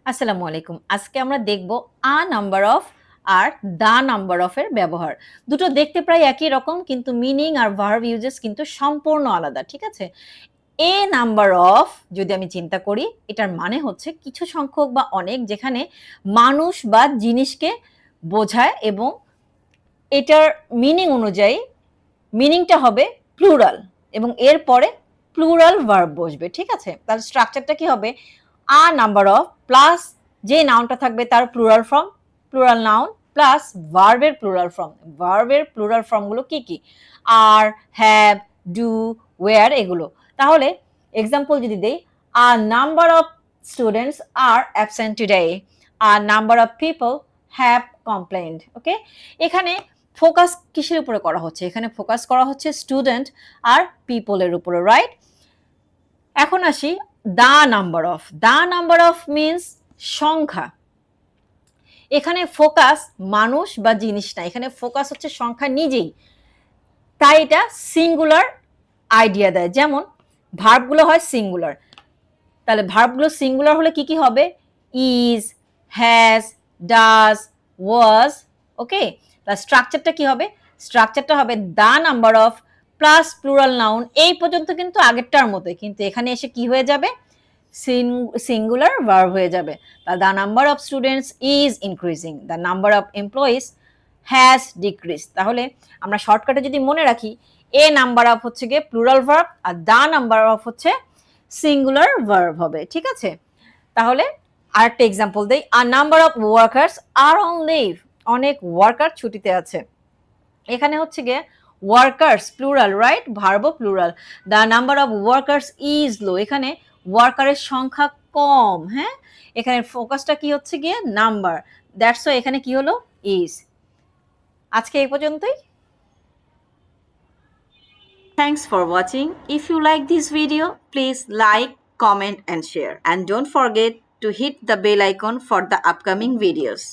আসসালামু আলাইকুম। আজকে আমরা দেখব আ নাম্বার অফ আর দা নাম্বার অফ এর ব্যবহার। দুটো দেখতে প্রায় একই রকম কিন্তু মিনিং আর ভার্ব ইউজেস কিন্তু সম্পূর্ণ আলাদা। ঠিক আছে? এ নাম্বার অফ যদি আমি চিন্তা করি, এটার মানে হচ্ছে কিছু সংখ্যক বা অনেক যেখানে মানুষ বা জিনিসকে বোঝায় এবং এটার মিনিং অনুযায়ী মিনিংটা হবে প্লুরাল এবং এরপরে প্লুরাল ভার্ব বসবে। ঠিক আছে? তাহলে স্ট্রাকচারটা কি হবে? আ নাম্বার অফ প্লাস যে নাউনটা থাকবে তার প্লুরাল নাউন প্লাস ভার্বের প্লুরাল ফর্ম। ভার্বের প্লুরাল ফর্মগুলো কি, কি? আর, হ্যাভ, ডু, ওয়্যার এগুলো। তাহলে এক্সাম্পল যদি দেই, a number of students are absent today. A number of people have complained. Okay? এখানে ফোকাস কিসের উপরে করা হচ্ছে? এখানে ফোকাস করা হচ্ছে স্টুডেন্ট আর পিপলের উপরে, রাইট? এখন আসি the number of. The number of means সংখ্যা। এখানে ফোকাস মানুষ বা জিনিস না, এখানে ফোকাস হচ্ছে সংখ্যা নিজেই। তাই এটা সিঙ্গুলার আইডিয়া দেয়। যেমন ভার্বগুলো হয় সিঙ্গুলার। তাহলে ভার্বগুলো সিঙ্গুলার হলে কি কি হবে? Is, has, does, was. Okay? তার স্ট্রাকচারটা কি হবে? স্ট্রাকচারটা হবে the number of plus plural noun. এই পর্যন্ত কিন্তু আগেরটার মতোই, কিন্তু এখানে এসে কি হয়ে যাবে? সিঙ্গুলার ভার্ব হয়ে যাবে। The number of students is increasing, the number of employees has decrease. তাহলে আমরা শর্টকাটে যদি মনে রাখি, এ নাম্বার অফ হচ্ছে গিয়ে প্লুরাল ভার্ব আর দা নাম্বার অফ হচ্ছে সিঙ্গুলার ভার্ব হবে। ঠিক আছে? তাহলে আরেকটা এক্সাম্পল দেই, a number of workers are on leave. অনেক ওয়ার্কার ছুটিতে আছে। এখানে হচ্ছে গিয়ে ওয়ার্কার্স প্লুরাল, রাইট? ভার্বও plural. The number of workers is low. এখানে ওয়ার্কারের সংখ্যা কম। হ্যাঁ, এখানে ফোকাসটা কি হচ্ছে গিয়ে নাম্বার, দ্যাটস ওয়াই এখানে কি হলো? ইজ। আজকে এই পর্যন্তই। Thanks for watching. If you like this video, please like, comment and share. And don't forget to hit the bell icon for the upcoming videos.